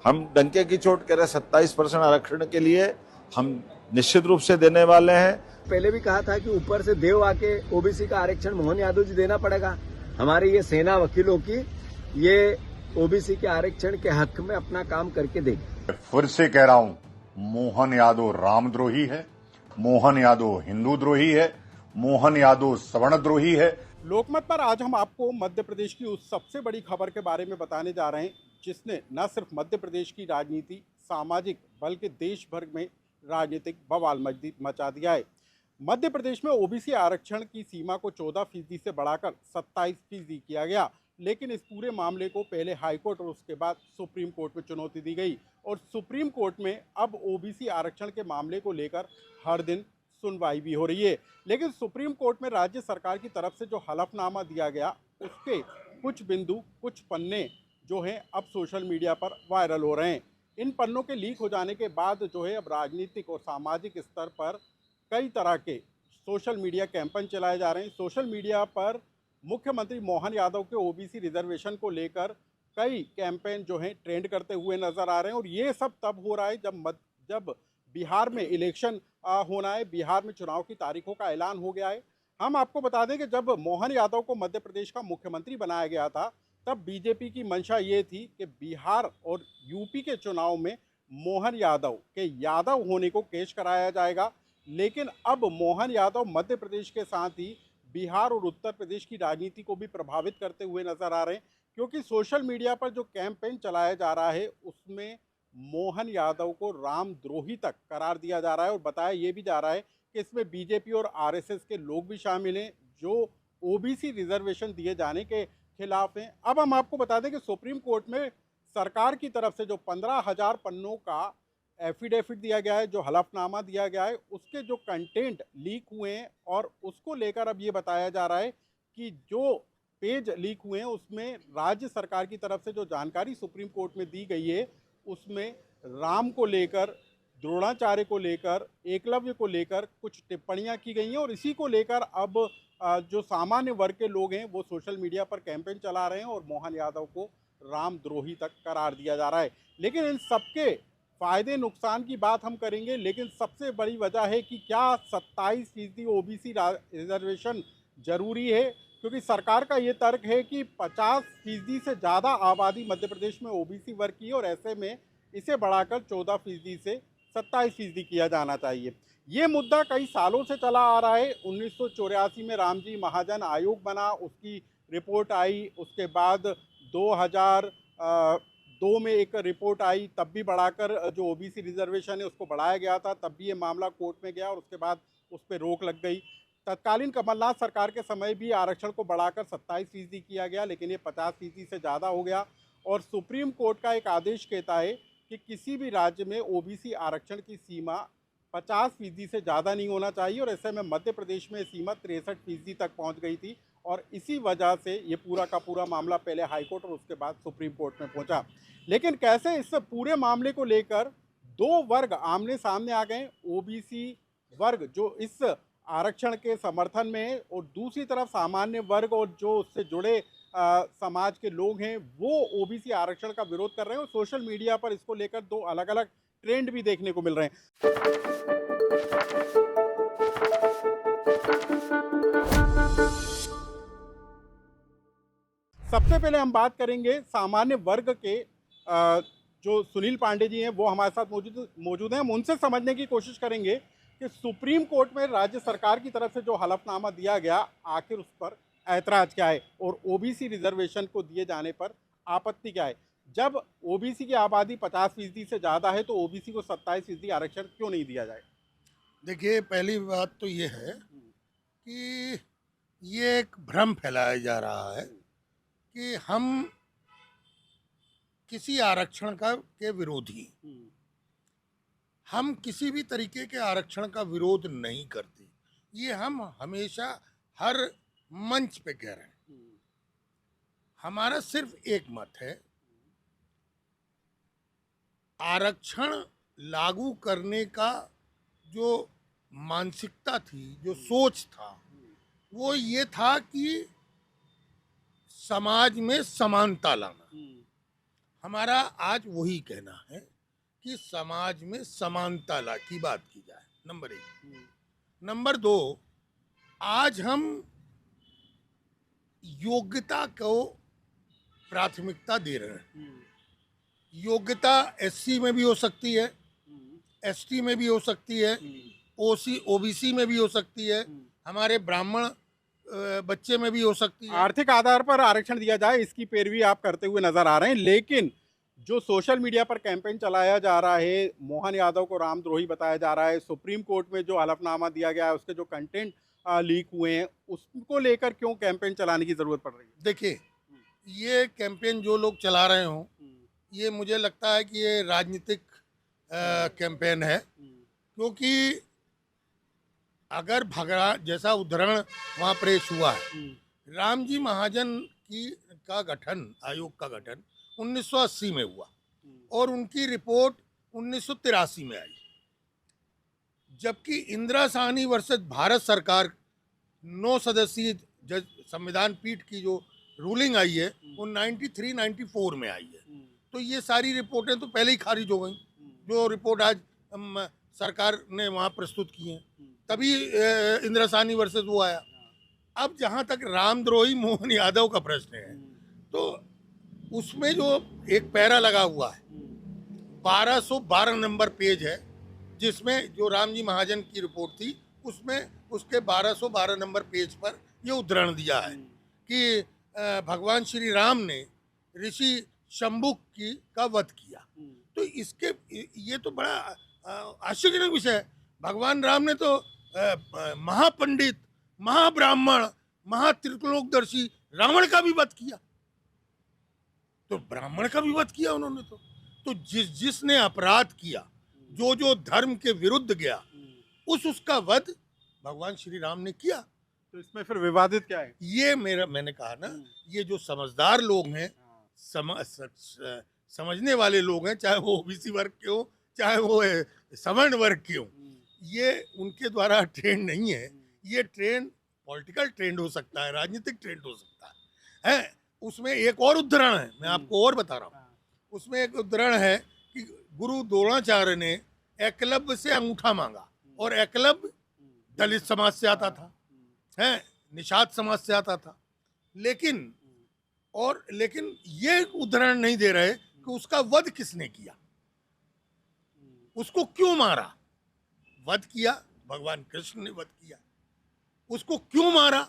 हम डंके की चोट कह रहे 27% आरक्षण के लिए हम निश्चित रूप से देने वाले हैं। पहले भी कहा था कि ऊपर से देव आके ओबीसी का आरक्षण मोहन यादव जी देना पड़ेगा। हमारी ये सेना वकीलों की ये ओबीसी के आरक्षण के हक में अपना काम करके देगी। फिर से कह रहा हूं, मोहन यादव रामद्रोही है, मोहन यादव हिंदू द्रोही है, मोहन यादव सवर्णद्रोही है। लोकमत पर आज हम आपको मध्य प्रदेश की उस सबसे बड़ी खबर के बारे में बताने जा रहे हैं जिसने न सिर्फ मध्य प्रदेश की राजनीति, सामाजिक, बल्कि देश भर में राजनीतिक बवाल मचा दिया है। मध्य प्रदेश में ओबीसी आरक्षण की सीमा को 14% से बढ़ाकर 27% किया गया, लेकिन इस पूरे मामले को पहले हाईकोर्ट और उसके बाद सुप्रीम कोर्ट में चुनौती दी गई और सुप्रीम कोर्ट में अब ओबीसी आरक्षण के मामले को लेकर हर दिन सुनवाई भी हो रही है। लेकिन सुप्रीम कोर्ट में राज्य सरकार की तरफ से जो हलफनामा दिया गया उसके कुछ बिंदु, कुछ पन्ने जो हैं अब सोशल मीडिया पर वायरल हो रहे हैं। इन पन्नों के लीक हो जाने के बाद जो है अब राजनीतिक और सामाजिक स्तर पर कई तरह के सोशल मीडिया कैंपेन चलाए जा रहे हैं। सोशल मीडिया पर मुख्यमंत्री मोहन यादव के ओबीसी रिजर्वेशन को लेकर कई कैंपेन जो हैं ट्रेंड करते हुए नजर आ रहे हैं और ये सब तब हो रहा है जब बिहार में इलेक्शन होना है, बिहार में चुनाव की तारीखों का ऐलान हो गया है। हम आपको बता दें कि जब मोहन यादव को मध्य प्रदेश का मुख्यमंत्री बनाया गया था तब बीजेपी की मंशा ये थी कि बिहार और यूपी के चुनाव में मोहन यादव के यादव होने को पेश कराया जाएगा। लेकिन अब मोहन यादव मध्य प्रदेश के साथ ही बिहार और उत्तर प्रदेश की राजनीति को भी प्रभावित करते हुए नजर आ रहे हैं, क्योंकि सोशल मीडिया पर जो कैंपेन चलाया जा रहा है उसमें मोहन यादव को रामद्रोही तक करार दिया जा रहा है और बताया ये भी जा रहा है कि इसमें बीजेपी और आरएसएस के लोग भी शामिल हैं जो ओबीसी रिजर्वेशन दिए जाने के खिलाफ हैं। अब हम आपको बता दें कि सुप्रीम कोर्ट में सरकार की तरफ से जो 15,000 पन्नों का एफिडेविट दिया गया है, जो हलफनामा दिया गया है, उसके जो कंटेंट लीक हुए हैं और उसको लेकर अब ये बताया जा रहा है कि जो पेज लीक हुए हैं उसमें राज्य सरकार की तरफ से जो जानकारी सुप्रीम कोर्ट में दी गई है उसमें राम को लेकर, द्रोणाचार्य को लेकर, एकलव्य को लेकर कुछ टिप्पणियां की गई हैं और इसी को लेकर अब जो सामान्य वर्ग के लोग हैं वो सोशल मीडिया पर कैंपेन चला रहे हैं और मोहन यादव को रामद्रोही तक करार दिया जा रहा है। लेकिन इन सबके फायदे नुकसान की बात हम करेंगे, लेकिन सबसे बड़ी वजह है कि क्या 27% ओबीसी रिजर्वेशन जरूरी है, क्योंकि सरकार का ये तर्क है कि 50% से ज़्यादा आबादी मध्य प्रदेश में ओबीसी वर्ग की है और ऐसे में इसे बढ़ाकर 14% से 27% किया जाना चाहिए। ये मुद्दा कई सालों से चला आ रहा है। 1984 में रामजी महाजन आयोग बना, उसकी रिपोर्ट आई, उसके बाद 2002 में एक रिपोर्ट आई, तब भी बढ़ाकर जो ओबीसी रिजर्वेशन है उसको बढ़ाया गया था, तब भी ये मामला कोर्ट में गया और उसके बाद उस पर रोक लग गई। तत्कालीन कमलनाथ सरकार के समय भी आरक्षण को बढ़ाकर 27% किया गया, लेकिन ये 50% से ज़्यादा हो गया और सुप्रीम कोर्ट का एक आदेश कहता है कि किसी भी राज्य में ओबीसी आरक्षण की सीमा 50% से ज़्यादा नहीं होना चाहिए और ऐसे में मध्य प्रदेश में सीमा 63% तक पहुंच गई थी और इसी वजह से ये पूरा का पूरा मामला पहले हाईकोर्ट और उसके बाद सुप्रीम कोर्ट में पहुंचा। लेकिन कैसे इस पूरे मामले को लेकर दो वर्ग आमने सामने आ गए। ओबीसी वर्ग जो इस आरक्षण के समर्थन में है और दूसरी तरफ सामान्य वर्ग और जो उससे जुड़े समाज के लोग हैं वो ओबीसी आरक्षण का विरोध कर रहे हैं और सोशल मीडिया पर इसको लेकर दो अलग अलग ट्रेंड भी देखने को मिल रहे हैं। सबसे पहले हम बात करेंगे सामान्य वर्ग के जो सुनील पांडे जी हैं वो हमारे साथ मौजूद हैं। हम उनसे समझने की कोशिश करेंगे कि सुप्रीम कोर्ट में राज्य सरकार की तरफ से जो हलफनामा दिया गया आखिर उस पर ऐतराज क्या है और ओबीसी रिजर्वेशन को दिए जाने पर आपत्ति क्या है। जब ओबीसी की आबादी 50% से ज़्यादा है तो ओबीसी को 27% आरक्षण क्यों नहीं दिया जाए? देखिए, पहली बात तो ये है कि ये एक भ्रम फैलाया जा रहा है कि हम किसी आरक्षण के विरोधी, हम किसी भी तरीके के आरक्षण का विरोध नहीं करते। ये हम हमेशा हर मंच पे कह रहे हैं। हमारा सिर्फ एक मत है, आरक्षण लागू करने का जो मानसिकता थी, जो सोच था, वो ये था कि समाज में समानता लाना। हमारा आज वही कहना है कि समाज में समानता की बात की जाए, नंबर 1। नंबर 2, आज हम योग्यता को प्राथमिकता दे रहे हैं। योग्यता एससी में भी हो सकती है, एसटी में भी हो सकती है, ओबीसी में भी हो सकती है, हमारे ब्राह्मण बच्चे में भी हो सकती है। आर्थिक आधार पर आरक्षण दिया जाए, इसकी पैरवी आप करते हुए नजर आ रहे हैं। लेकिन जो सोशल मीडिया पर कैंपेन चलाया जा रहा है, मोहन यादव को रामद्रोही बताया जा रहा है, सुप्रीम कोर्ट में जो हलफनामा दिया गया है उसके जो कंटेंट लीक हुए हैं, उसको लेकर क्यों कैंपेन चलाने की जरूरत पड़ रही है? देखिए, ये कैंपेन जो लोग चला रहे हों, ये मुझे लगता है कि ये राजनीतिक कैंपेन है, क्योंकि अगर भगवान जैसा उदाहरण वहाँ पेश हुआ है, राम जी महाजन का गठन, आयोग का गठन 1980 में हुआ और उनकी रिपोर्ट 1983 में आई, जबकि इंदिरा साहनी वर्सेस भारत सरकार 9 सदस्यीय संविधान पीठ की जो रूलिंग आई है वो 93-94 में आई है। तो ये सारी रिपोर्टें तो पहले ही खारिज हो गई, जो रिपोर्ट आज सरकार ने वहाँ प्रस्तुत की हैं, तभी इंदिरा साहनी वर्सेस वो आया। अब जहाँ तक रामद्रोही मोहन यादव का प्रश्न है, तो उसमें जो एक पैरा लगा हुआ है, 1212 नंबर पेज है, जिसमें जो राम जी महाजन की रिपोर्ट थी उसमें उसके 1212 नंबर पेज पर ये उद्धरण दिया है कि भगवान श्री राम ने ऋषि शंभुक का वध किया। तो इसके ये तो बड़ा आश्चर्यजनक विषय है। भगवान राम ने तो महापंडित, महाब्राह्मण, महात्रिलोकदर्शी रावण का भी वध किया, तो ब्राह्मण का भी वध किया उन्होंने। तो जिसने अपराध किया, जो धर्म के विरुद्ध गया, उसका वध भगवान श्री राम ने किया। तो इसमें फिर विवादित क्या है? ये मैंने कहा ना, ये जो समझदार लोग हैं, समझने वाले लोग हैं, चाहे वो ओबीसी वर्ग के हो, चाहे वो सवर्ण वर्ग के हो, ये उनके द्वारा ट्रेंड नहीं है। ये ट्रेंड पॉलिटिकल ट्रेंड हो सकता है, राजनीतिक ट्रेंड हो सकता है। उसमें एक और उदाहरण है, मैं आपको और बता रहा हूँ। उसमें एक उदाहरण है कि गुरु द्रोणाचार्य ने एकलव्य से अंगूठा मांगा, और एकलव्य दलित समाज से आता था, निषाद समाज से आता था, लेकिन ये उदाहरण नहीं दे रहे कि उसका वध किसने किया, उसको क्यों मारा। वध किया भगवान कृष्ण ने वध किया, उसको क्यों मारा?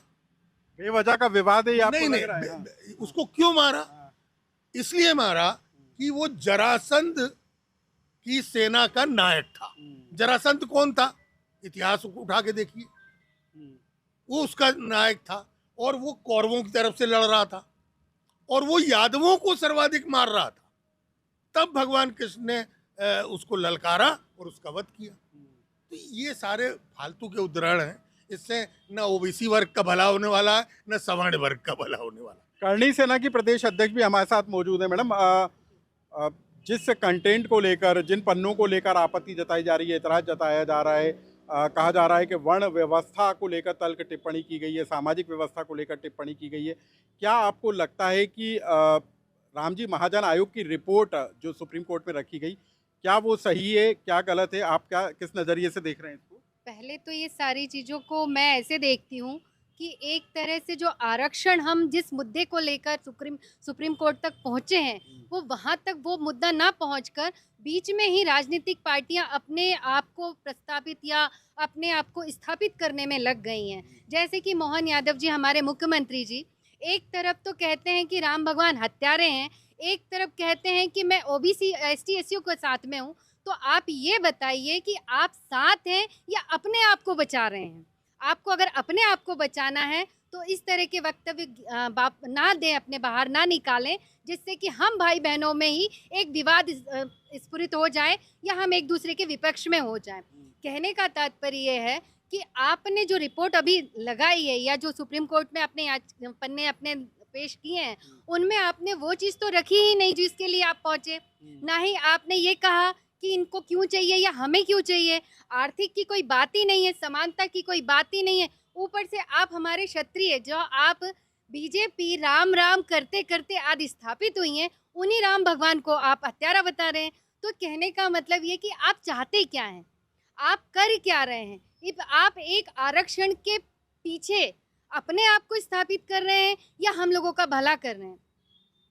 बेवजह का विवाद है आपको नहीं, लग रहा है? उसको क्यों मारा? इसलिए मारा कि वो जरासंध की सेना का नायक था। जरासंध कौन था? इतिहास को उठा के देखिए, वो उसका नायक था, और वो कौरवों की तरफ से लड़ रहा था, और वो यादवों को सर्वाधिक मार रहा था। तब भगवान कृष्ण ने उसको ललकारा और उसका वध किया। तो ये सारे फालतू के उदाहरण हैं, इससे न ओबीसी वर्ग का भला होने वाला है, न सवर्ण वर्ग का भला होने वाला है। करणी सेना की प्रदेश अध्यक्ष भी हमारे साथ मौजूद है। मैडम, जिस कंटेंट को लेकर, जिन पन्नों को लेकर आपत्ति जताई जा रही है, एतराज जताया जा रहा है, कहा जा रहा है कि वर्ण व्यवस्था को लेकर तल्ख टिप्पणी की गई है, सामाजिक व्यवस्था को लेकर टिप्पणी की गई है, क्या आपको लगता है कि रामजी महाजन आयोग की रिपोर्ट जो सुप्रीम कोर्ट में रखी गई, क्या वो सही है, क्या गलत है? आप क्या किस नज़रिए से देख रहे हैं इसको? पहले तो ये सारी चीज़ों को मैं ऐसे देखती हूँ कि एक तरह से जो आरक्षण हम जिस मुद्दे को लेकर सुप्रीम कोर्ट तक पहुँचे हैं, वो वहाँ तक वो मुद्दा ना पहुँचकर बीच में ही राजनीतिक पार्टियां अपने आप को प्रस्तापित या अपने आप को स्थापित करने में लग गई हैं। जैसे कि मोहन यादव जी, हमारे मुख्यमंत्री जी, एक तरफ तो कहते हैं कि राम भगवान हत्यारे हैं, एक तरफ कहते हैं कि मैं ओबीसी एसटी एससी के साथ में हूँ। तो आप ये बताइए कि आप साथ हैं या अपने आप को बचा रहे हैं? आपको अगर अपने आप को बचाना है तो इस तरह के वक्तव्य ना दें, अपने बाहर ना निकालें, जिससे कि हम भाई बहनों में ही एक विवाद स्फुरित हो जाए या हम एक दूसरे के विपक्ष में हो जाएं। कहने का तात्पर्य ये है कि आपने जो रिपोर्ट अभी लगाई है या जो सुप्रीम कोर्ट में अपने पन्ने अपने पेश किए हैं, उनमें आपने वो चीज़ तो रखी ही नहीं जिसके लिए आप पहुँचे। ना ही आपने ये कहा कि इनको क्यों चाहिए या हमें क्यों चाहिए। आर्थिक की कोई बात ही नहीं है, समानता की कोई बात ही नहीं है। ऊपर से आप हमारे क्षत्रिय, जो आप बीजेपी राम राम करते करते आज स्थापित हुई हैं, उन्हीं राम भगवान को आप हत्यारा बता रहे हैं। तो कहने का मतलब ये कि आप चाहते क्या हैं, आप कर क्या रहे हैं। आप एक आरक्षण के पीछे अपने आप को स्थापित कर रहे हैं या हम लोगों का भला कर रहे हैं।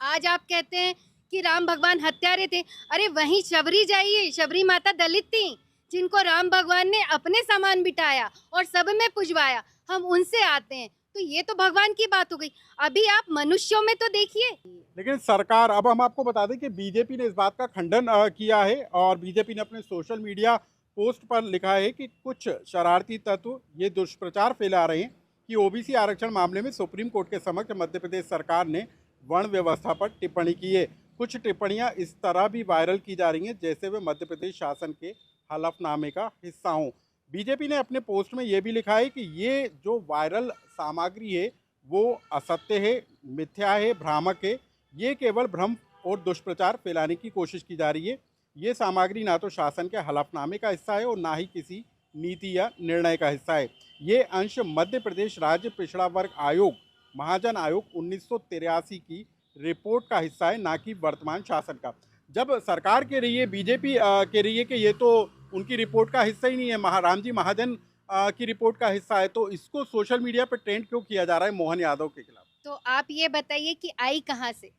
आज आप कहते हैं कि राम भगवान हत्यारे थे, अरे वहीं शबरी जाइए, शबरी माता दलित थी जिनको राम भगवान ने अपने सामान बिठाया और सब में पुजवाया, हम उनसे आते हैं। तो ये तो भगवान की बात हो गई। अभी आप मनुष्यों में तो देखिए। लेकिन सरकार, अब हम आपको बता दें कि बीजेपी ने इस बात का खंडन किया है और बीजेपी ने अपने सोशल मीडिया पोस्ट पर लिखा है कि कुछ शरारती तत्व ये दुष्प्रचार फैला रहे हैं कि ओबीसी आरक्षण मामले में सुप्रीम कोर्ट के समक्ष मध्य प्रदेश सरकार ने वर्ण व्यवस्था पर टिप्पणी की है। कुछ टिप्पणियां इस तरह भी वायरल की जा रही हैं जैसे वे मध्य प्रदेश शासन के हलफनामे का हिस्सा हों। बीजेपी ने अपने पोस्ट में ये भी लिखा है कि ये जो वायरल सामग्री है वो असत्य है, मिथ्या है, भ्रामक है। ये केवल भ्रम और दुष्प्रचार फैलाने की कोशिश की जा रही है। ये सामग्री ना तो शासन के हलफनामे का हिस्सा है और ना ही किसी नीति या निर्णय का हिस्सा है। ये अंश मध्य प्रदेश राज्य पिछड़ा वर्ग आयोग, महाजन आयोग 1983 की रिपोर्ट का हिस्सा है, ना कि वर्तमान शासन का। जब सरकार कह रही है, बीजेपी कह रही है कि ये तो उनकी रिपोर्ट का हिस्सा ही नहीं है, रामजी महाजन की रिपोर्ट का हिस्सा है, तो इसको सोशल मीडिया पर ट्रेंड क्यों किया जा रहा है मोहन यादव के खिलाफ? तो आप ये बताइए कि आई कहाँ से,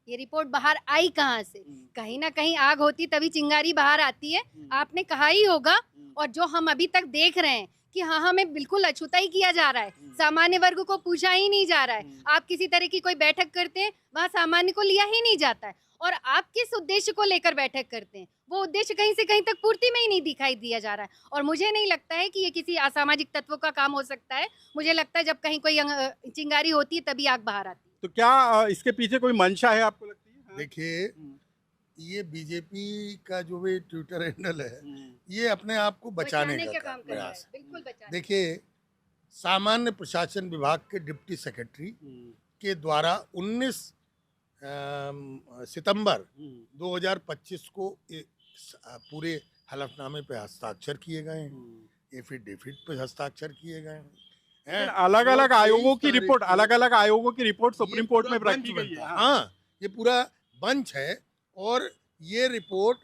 ये रिपोर्ट बाहर आई कहाँ से? कहीं ना कहीं आग होती तभी चिंगारी बाहर आती है, आपने कहा ही होगा। और जो हम अभी तक देख रहे हैं कि हाँ, हमें बिल्कुल अछूता ही किया जा रहा है, सामान्य वर्ग को पूछा ही नहीं जा रहा है। आप किसी तरह की कोई बैठक करते हैं, वहाँ सामान्य को लिया ही नहीं जाता है। और आप किस उद्देश्य को लेकर बैठक करते हैं, वो उद्देश्य कहीं से कहीं तक पूर्ति में ही नहीं दिखाई दिया जा रहा है। और मुझे नहीं लगता है कि ये किसी असामाजिक तत्वों का काम हो सकता है। मुझे लगता है जब कहीं कोई चिंगारी होती है तभी आग बाहर आती है। तो क्या इसके पीछे कोई मंशा है आपको लगती है? देखिए, ये बीजेपी का जो भी ट्विटर हैंडल है, ये अपने आप को बचाने का काम कर रहा है, बिल्कुल बचाने। देखिए, सामान्य प्रशासन विभाग के डिप्टी सेक्रेटरी के द्वारा 19 सितंबर 2025 को पूरे हलफनामे पे हस्ताक्षर किए गए हैं, एफिडेविट पे हस्ताक्षर किए गए हैं। अलग अलग आयोगों की रिपोर्ट, अलग अलग आयोगों की रिपोर्ट सुप्रीम कोर्ट में रखी गई है। हाँ, ये पूरा बंच है और ये रिपोर्ट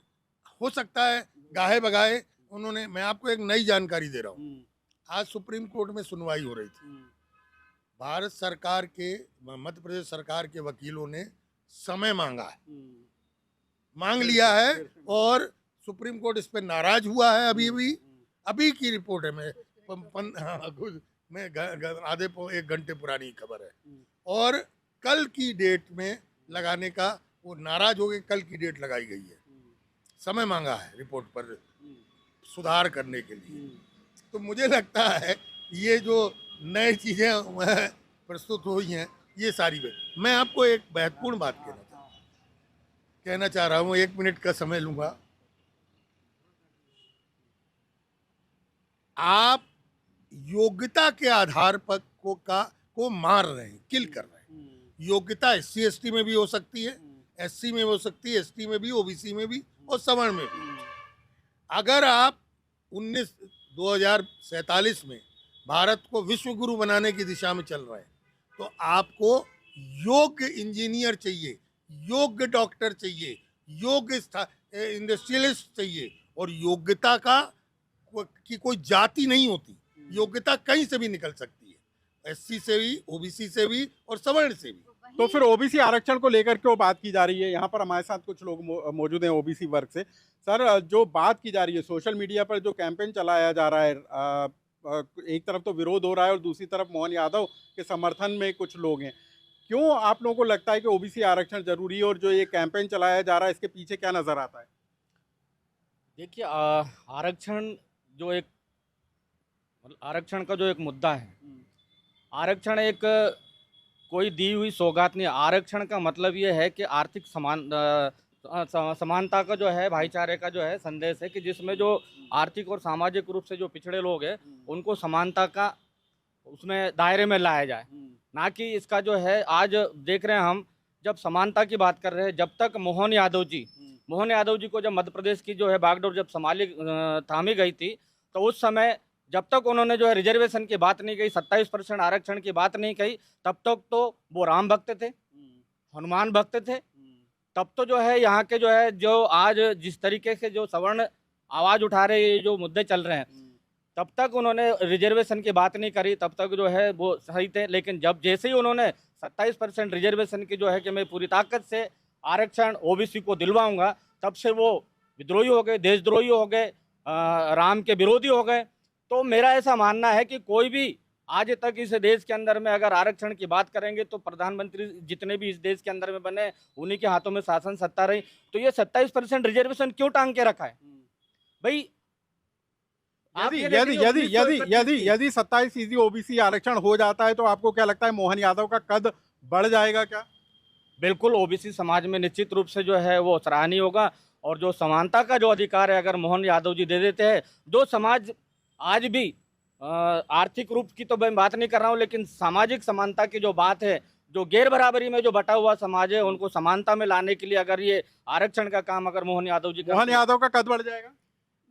हो सकता है गाहे बगाहे उन्होंने। मैं आपको एक नई जानकारी दे रहा हूँ। आज सुप्रीम कोर्ट में सुनवाई हो रही थी। भारत सरकार के, मध्य प्रदेश सरकार के वकीलों ने समय मांगा है, मांग लिया है और सुप्रीम कोर्ट इस पर नाराज हुआ है। अभी की रिपोर्ट है, मैं आधे 1 घंटे पुरानी खबर है। और कल की डेट में लगाने का वो नाराज हो गए, कल की डेट लगाई गई है। समय मांगा है रिपोर्ट पर सुधार करने के लिए। तो मुझे लगता है ये जो नई चीज़ें प्रस्तुत हुई हैं, ये सारी मैं आपको एक महत्वपूर्ण बात कहना चाह रहा हूँ। 1 मिनट का समय लूँगा। आप योग्यता के आधार पर को मार रहे हैं, किल कर रहे हैं। योग्यता SC/ST में भी हो सकती है, SC में हो सकती है, ST में भी, OBC में भी और सवर्ण में भी। अगर आप 2047 में भारत को विश्व गुरु बनाने की दिशा में चल रहे हैं, तो आपको योग्य इंजीनियर चाहिए, योग्य डॉक्टर चाहिए, योग्य इंडस्ट्रियलिस्ट चाहिए। और योग्यता की कोई जाति नहीं होती, योग्यता कहीं से भी निकल सकती है, SC से भी, OBC से भी और सवर्ण से भी। तो फिर ओबीसी आरक्षण को लेकर क्यों बात की जा रही है? यहाँ पर हमारे साथ कुछ लोग मौजूद हैं ओबीसी वर्ग से। सर, जो बात की जा रही है, सोशल मीडिया पर जो कैंपेन चलाया जा रहा है, एक तरफ तो विरोध हो रहा है और दूसरी तरफ मोहन यादव के समर्थन में कुछ लोग हैं। क्यों आप लोगों को लगता है कि ओबीसी आरक्षण जरूरी है और जो ये कैंपेन चलाया जा रहा है इसके पीछे क्या नजर आता है? देखिए, आरक्षण का जो एक मुद्दा है, आरक्षण एक कोई दी हुई सौगात नहीं। आरक्षण का मतलब ये है कि आर्थिक समानता का जो है, भाईचारे का जो है संदेश है कि जिसमें जो आर्थिक और सामाजिक रूप से जो पिछड़े लोग हैं उनको समानता का उसमें दायरे में लाया जाए। ना कि इसका जो है, आज देख रहे हैं हम, जब समानता की बात कर रहे हैं, जब तक मोहन यादव जी को जब मध्य प्रदेश की जो है बागडोर जब थामी गई थी, तो उस समय जब तक उन्होंने जो है रिजर्वेशन की बात नहीं कही, 27% आरक्षण की बात नहीं कही, तब तक तो वो राम भक्त थे, हनुमान भक्त थे। तब तो जो है यहाँ के जो है जो आज जिस तरीके से जो सवर्ण आवाज उठा रहे ये जो मुद्दे चल रहे हैं, तब तक उन्होंने रिजर्वेशन की बात नहीं करी, तब तक जो है वो सही थे। लेकिन जब जैसे ही उन्होंने 27% रिजर्वेशन की जो है कि मैं पूरी ताकत से आरक्षण ओबीसी को दिलवाऊंगा, तब से वो विद्रोही हो गए, देशद्रोही हो गए, राम के विरोधी हो गए। तो मेरा ऐसा मानना है कि कोई भी आज तक इस देश के अंदर में अगर आरक्षण की बात करेंगे तो प्रधानमंत्री जितने भी इस देश के अंदर में बने उन्हीं के हाथों में शासन सत्ता रही। तो ये 27% रिजर्वेशन क्यों टांग के रखा है भाई? यदि 27% ओबीसी आरक्षण हो जाता है तो आपको क्या लगता है मोहन यादव का कद बढ़ जाएगा क्या? बिल्कुल, ओबीसी समाज में निश्चित रूप से जो है वो सराहनीय होगा। और जो समानता का जो अधिकार है अगर मोहन यादव जी दे देते हैं, जो समाज आज भी आर्थिक रूप की तो मैं बात नहीं कर रहा हूँ, लेकिन सामाजिक समानता की जो बात है, जो गैर बराबरी में जो बटा हुआ समाज है उनको समानता में लाने के लिए अगर ये आरक्षण का काम अगर मोहन यादव जी मोहन यादव का कद बढ़ जाएगा।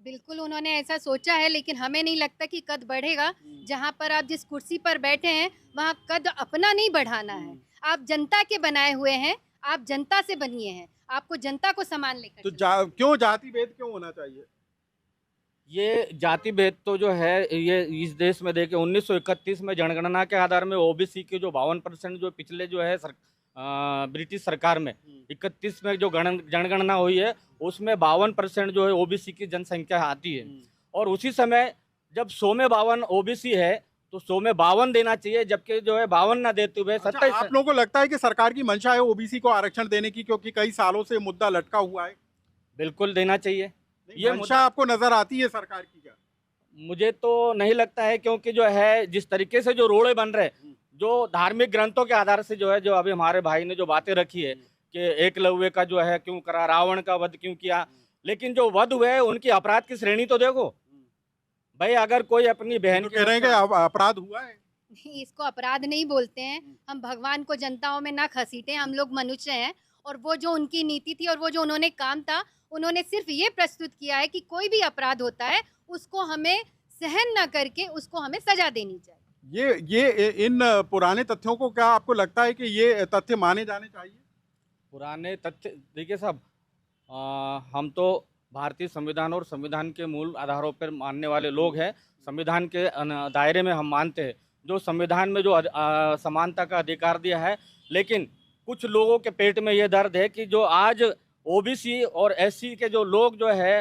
बिल्कुल उन्होंने ऐसा सोचा है, लेकिन हमें नहीं लगता कि कद बढ़ेगा। जहाँ पर आप जिस कुर्सी पर बैठे हैं वहाँ कद अपना नहीं बढ़ाना है। आप जनता के बनाए हुए हैं, आप जनता से बनिए हैं, आपको जनता को समान लेकर तो क्यों जाति भेद क्यों होना चाहिए? ये जाति भेद तो जो है ये इस देश में देखे 1931 में जनगणना के आधार में ओबीसी के जो 52% जो पिछले जो है ब्रिटिश सरकार में 31 में जो जनगणना हुई है उसमें 52% जो है ओबीसी की जनसंख्या आती है। और उसी समय जब 100 में 52 ओबीसी है तो 100 में 52 देना चाहिए, जबकि जो है 52 ना देते हुए 27। आप लोगों को लगता है कि सरकार की मंशा है ओबीसी को आरक्षण देने की, क्योंकि कई सालों से मुद्दा लटका हुआ है? बिल्कुल देना चाहिए। ये मंशा आपको नजर आती है सरकार की क्या? मुझे तो नहीं लगता है, क्योंकि जो है जिस तरीके से जो रोड़े बन रहे, जो धार्मिक ग्रंथों के आधार से जो है, जो अभी हमारे भाई ने जो बातें रखी है कि एकलव्य का जो है क्यों करा, रावण का वध क्यों किया, लेकिन जो वध हुए हैं उनकी अपराध की श्रेणी तो देखो भाई। अगर कोई अपनी बहन तो कह रहे हैं कि अपराध हुआ है, इसको अपराध नहीं बोलते हैं। हम भगवान को जनताओं में ना घसीटे, हम लोग मनुष्य हैं। और वो जो उनकी नीति थी और वो जो उन्होंने काम था, उन्होंने सिर्फ ये प्रस्तुत किया है कि कोई भी अपराध होता है उसको हमें सहन न करके उसको हमें सजा देनी चाहिए। ये इन पुराने तथ्यों को क्या आपको लगता है कि ये तथ्य माने जाने चाहिए? पुराने तथ्य देखिए साहब, हम तो भारतीय संविधान और संविधान के मूल आधारों पर मानने वाले लोग हैं। संविधान के दायरे में हम मानते हैं, जो संविधान में जो समानता का अधिकार दिया है। लेकिन कुछ लोगों के पेट में ये दर्द है कि जो आज ओबीसी और एससी के जो लोग जो है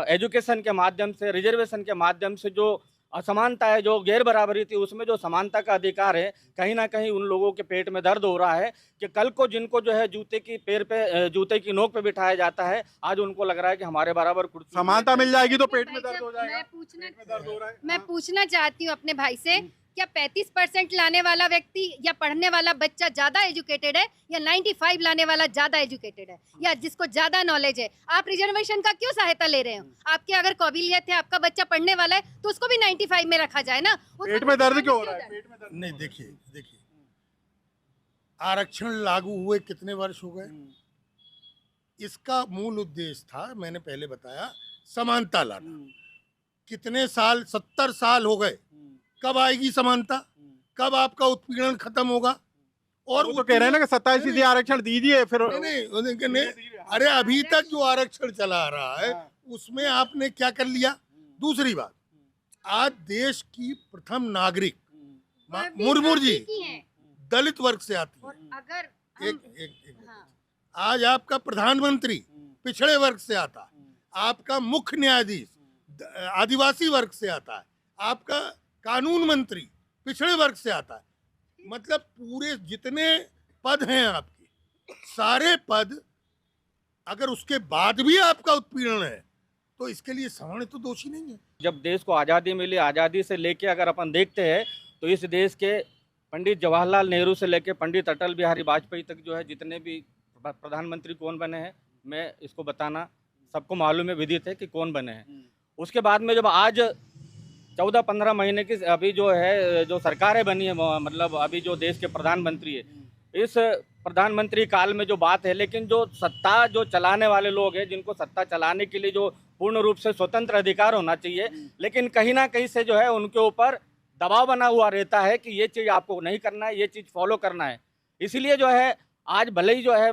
एजुकेशन के माध्यम से, रिजर्वेशन के माध्यम से जो असमानता है, जो गैर बराबरी थी, उसमें जो समानता का अधिकार है, कहीं ना कहीं उन लोगों के पेट में दर्द हो रहा है कि कल को जिनको जो है जूते की नोक पे बिठाया जाता है, आज उनको लग रहा है कि हमारे बराबर कुर्सी समानता मिल जाएगी तो पेट में दर्द हो जाएगा। मैं पूछना चाहती हूँ अपने भाई से, क्या 35% लाने वाला व्यक्ति या पढ़ने वाला बच्चा ज्यादा एजुकेटेड है या 95 लाने वाला ज्यादा एजुकेटेड है या जिसको ज्यादा नॉलेज है? आप रिजर्वेशन का क्यों सहायता ले रहे हो? आपकी अगर काबिलियत है, आपका बच्चा पढ़ने वाला है तो उसको भी 95 में रखा जाए ना। पेट में दर्द क्यों हो रहा है? पेट में दर्द नहीं, देखिए आरक्षण लागू हुए कितने वर्ष हो गए? इसका मूल उद्देश्य था, मैंने पहले बताया, समानता लाना। कितने साल? 70 साल हो गए। कब आएगी समानता? कब आपका उत्पीड़न खत्म होगा? और वो तो कह रहे हैं ना कि 27% आरक्षण दीजिए फिर। नहीं, अरे अभी तक जो आरक्षण चला आ रहा है उसमें आपने क्या कर लिया? दूसरी बात, आज देश की प्रथम नागरिक मुर्मू जी दलित वर्ग से आती है। अगर एक आज आपका प्रधानमंत्री पिछड़े वर्ग से आता है, आपका मुख्य न्यायाधीश आदिवासी वर्ग से आता है, आपका कानून मंत्री पिछड़े वर्ग से आता है। मतलब पूरे जितने पद हैं आपके, सारे पद, अगर उसके बाद भी आपका उत्पीड़न है तो इसके लिए सवर्ण तो दोषी नहीं है। जब देश को आज़ादी मिली, आज़ादी से लेके अगर अपन देखते हैं तो इस देश के पंडित जवाहरलाल नेहरू से लेके पंडित अटल बिहारी वाजपेयी तक जो है जितने भी प्रधानमंत्री कौन बने हैं, मैं इसको बताना सबको मालूम है, विदित है कि कौन बने हैं। उसके बाद में जब आज 14-15 महीने की अभी जो है जो सरकारें बनी है, मतलब अभी जो देश के प्रधानमंत्री है, इस प्रधानमंत्री काल में जो बात है, लेकिन जो सत्ता जो चलाने वाले लोग हैं, जिनको सत्ता चलाने के लिए जो पूर्ण रूप से स्वतंत्र अधिकार होना चाहिए, लेकिन कहीं ना कहीं से जो है उनके ऊपर दबाव बना हुआ रहता है कि ये चीज़ आपको नहीं करना है, ये चीज़ फॉलो करना है। इसीलिए जो है आज भले ही जो है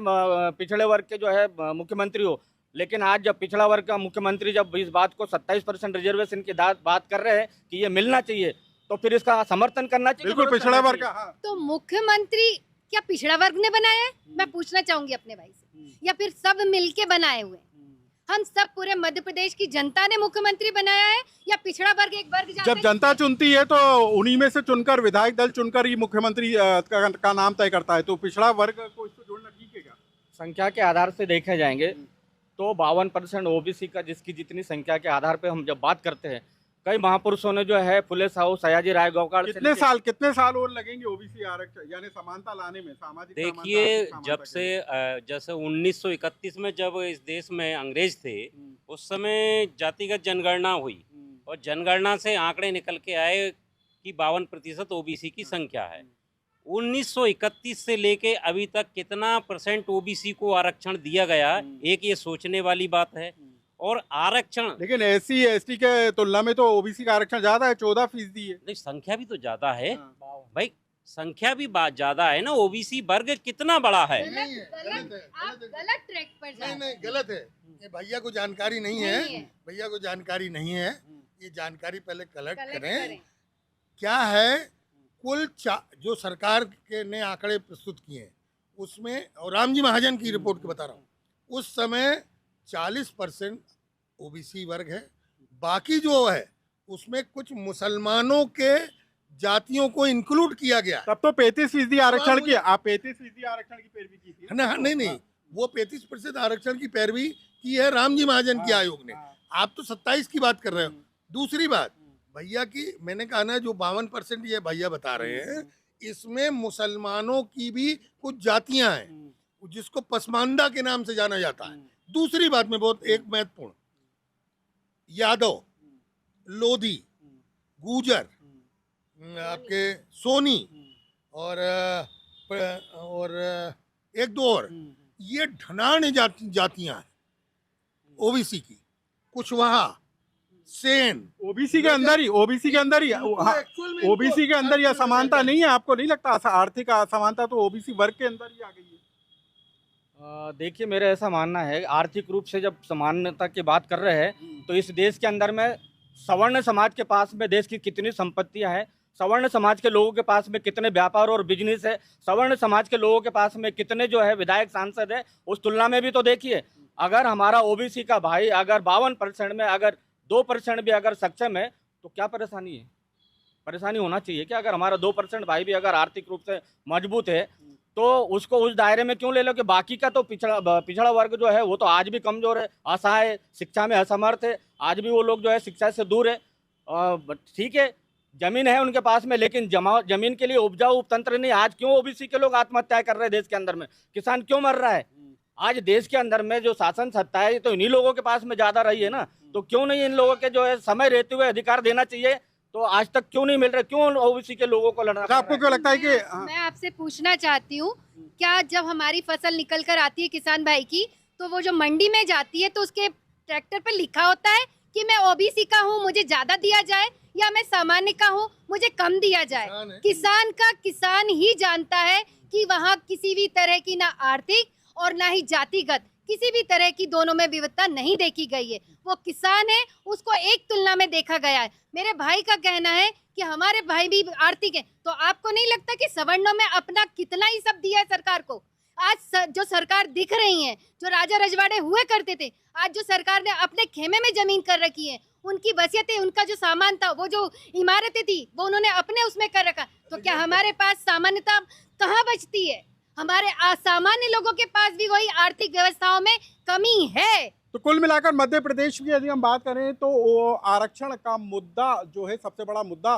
पिछड़े वर्ग के जो है मुख्यमंत्री हो, लेकिन आज जब पिछड़ा वर्ग का मुख्यमंत्री जब इस बात को 27% रिजर्वेशन की बात कर रहे हैं कि ये मिलना चाहिए, तो फिर इसका समर्थन करना चाहिए। बिल्कुल पिछड़ा वर्ग का, हाँ। तो मुख्यमंत्री क्या पिछड़ा वर्ग ने बनाया है? मैं पूछना चाहूंगी अपने भाई से, या फिर सब मिलके बनाए हुए? हम सब पूरे मध्य प्रदेश की जनता ने मुख्यमंत्री बनाया है, या पिछड़ा वर्ग एक वर्ग जब जनता चुनती है तो उन्हीं में से चुनकर, विधायक दल चुनकर ही मुख्यमंत्री का नाम तय करता है, तो पिछड़ा वर्ग को इसको जोड़ना ठीक है क्या? संख्या के आधार से देखे जाएंगे तो 52% ओबीसी का, जिसकी जितनी संख्या के आधार पे हम जब बात करते हैं, कई महापुरुषों ने जो है फुले साहू, सयाजी राय गावकड़, कितने साल और लगेंगे ओबीसी आरक्षण यानी समानता लाने में? सामाजिक देखिए, जब से जैसे 1931 में जब इस देश में अंग्रेज थे, उस समय जातिगत जनगणना हुई और जनगणना से आंकड़े निकल के आए कि 52% ओबीसी की संख्या है। 1931 से लेके अभी तक कितना % ओबीसी को आरक्षण दिया गया, एक ये सोचने वाली बात है। और आरक्षण, लेकिन SC ST के तुलना में तो ओबीसी का आरक्षण ज्यादा है, 14% है। नहीं, संख्या भी तो ज्यादा है भाई, संख्या भी ज्यादा है ना। ओबीसी वर्ग कितना बड़ा है? गलत ट्रैक पर जा रहे हैं। नहीं, गलत है। ये भैया को जानकारी नहीं है, भैया को जानकारी नहीं है। ये जानकारी पहले कलेक्ट करें। क्या है कुल जो सरकार के ने आंकड़े प्रस्तुत किए हैं उसमें, और रामजी महाजन की रिपोर्ट के बता रहा हूँ, उस समय 40% ओबीसी वर्ग है। बाकी जो है उसमें कुछ मुसलमानों के जातियों को इंक्लूड किया गया। तब तो 35% आरक्षण की, आप 35% आरक्षण की पैरवी की थी ना? नहीं, वो 35% आरक्षण की पैरवी की है रामजी महाजन की आयोग ने। आप तो 27 की बात कर रहे हो। दूसरी बात भैया की, मैंने कहा ना, जो 52% ये भैया बता रहे हैं, इसमें मुसलमानों की भी कुछ जातियां हैं जिसको पसमानदा के नाम से जाना जाता है। दूसरी बात में बहुत एक महत्वपूर्ण, यादव, लोधी, गुजर, आपके सोनी और एक दो और, ये ढनान जातियां हैं ओबीसी की। कुशवाहा, सेन, ओबीसी के अंदर ही ओबीसी के अंदर ही असमानता नहीं है? आपको नहीं लगता आर्थिक असमानता तो ओबीसी वर्ग के अंदर ही आ गई है? देखिए, मेरा ऐसा मानना है, आर्थिक रूप से जब समानता की बात कर रहे हैं तो इस देश के अंदर में सवर्ण समाज के पास में देश की कितनी संपत्तियां हैं, सवर्ण समाज के लोगों के पास में कितने व्यापार और बिजनेस है, सवर्ण समाज के लोगों के पास में कितने जो है विधायक सांसद है, उस तुलना में भी तो देखिए। अगर हमारा ओबीसी का भाई अगर 52% में अगर 2% भी अगर सक्षम है तो क्या परेशानी है? परेशानी होना चाहिए कि अगर हमारा 2% भाई भी अगर आर्थिक रूप से मजबूत है तो उसको उस दायरे में क्यों ले लो कि बाकी का तो पिछड़ा वर्ग जो है वो तो आज भी कमजोर है, असहाय, शिक्षा में असमर्थ है, आज भी वो लोग जो है शिक्षा से दूर है। ठीक है, जमीन है उनके पास में, लेकिन जमीन के लिए उपजाऊ तंत्र नहीं। आज क्यों ओबीसी के लोग आत्महत्या कर रहे हैं देश के अंदर में? किसान क्यों मर रहा है? आज देश के अंदर में जो शासन सत्ता है तो इन्हीं लोगों के पास में ज्यादा रही है ना, तो क्यों नहीं इन लोगों के जो है समय रहते हुए अधिकार देना चाहिए? तो आज तक क्यों नहीं मिल रहा? क्यों ओबीसी के लोगों को लड़ना? आपको क्यों लगता है कि मैं आपसे पूछना चाहती हूँ, क्या जब हमारी फसल निकल कर आती है किसान भाई की, तो वो जो मंडी में जाती है तो उसके ट्रैक्टर पे लिखा होता है कि मैं ओबीसी का हूँ, मुझे ज्यादा दिया जाए, या मैं सामान्य का हूँ, मुझे कम दिया जाए? किसान का किसान ही जानता है कि वहाँ किसी भी तरह की ना आर्थिक और ना ही जातिगत किसी भी तरह की दोनों में विविधता नहीं देखी गई है। वो किसान है, उसको एक तुलना में देखा गया है। मेरे भाई का कहना है कि हमारे भाई भी आर्थिक है, तो आपको नहीं लगता कि सवर्णों में अपना कितना ही सब दिया है सरकार को? आज जो सरकार दिख रही है, जो राजा रजवाड़े हुए करते थे, आज जो सरकार ने अपने खेमे में जमीन कर रखी है, उनकी वसीयतें, उनका जो सामान था, वो जो इमारतें थी, वो उन्होंने अपने उसमें कर रखा। तो क्या हमारे पास सामान्यता कहाँ बचती है? हमारे असामान्य लोगों के पास भी वही आर्थिक व्यवस्थाओं में कमी है। तो कुल मिलाकर मध्य प्रदेश की यदि हम बात करें तो आरक्षण का मुद्दा जो है सबसे बड़ा मुद्दा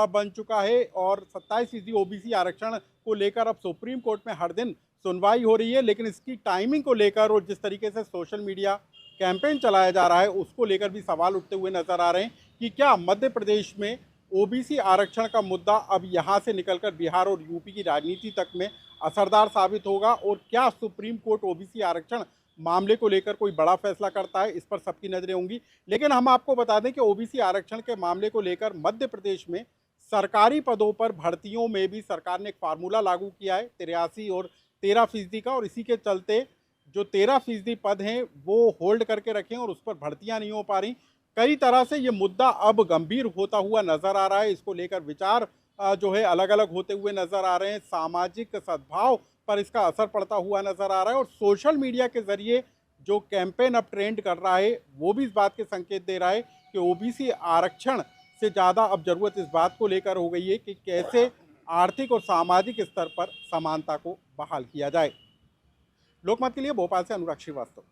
बन चुका है, और 27% ओबीसी आरक्षण को लेकर अब सुप्रीम कोर्ट में हर दिन सुनवाई हो रही है। लेकिन इसकी टाइमिंग को लेकर और जिस तरीके से सोशल मीडिया कैंपेन चलाया जा रहा है, उसको लेकर भी सवाल उठते हुए नजर आ रहे हैं कि क्या मध्य प्रदेश में ओबीसी आरक्षण का मुद्दा अब यहाँ से निकलकर बिहार और यूपी की राजनीति तक में असरदार साबित होगा, और क्या सुप्रीम कोर्ट ओबीसी आरक्षण मामले को लेकर कोई बड़ा फैसला करता है? इस पर सबकी नजरें होंगी। लेकिन हम आपको बता दें कि ओबीसी आरक्षण के मामले को लेकर मध्य प्रदेश में सरकारी पदों पर भर्तियों में भी सरकार ने एक फार्मूला लागू किया है। 83 और 13% का, और इसी के चलते जो 13% पद हैं वो होल्ड करके रखे और उस पर भर्तियां नहीं हो पा रही। कई तरह से ये मुद्दा अब गंभीर होता हुआ नजर आ रहा है। इसको लेकर विचार जो है अलग अलग होते हुए नजर आ रहे हैं। सामाजिक सद्भाव पर इसका असर पड़ता हुआ नजर आ रहा है और सोशल मीडिया के जरिए जो कैंपेन अब ट्रेंड कर रहा है वो भी इस बात के संकेत दे रहा है कि ओबीसी आरक्षण से ज़्यादा अब जरूरत इस बात को लेकर हो गई है कि कैसे आर्थिक और सामाजिक स्तर पर समानता को बहाल किया जाए। लोकमत के लिए भोपाल से अनुराग श्रीवास्तव।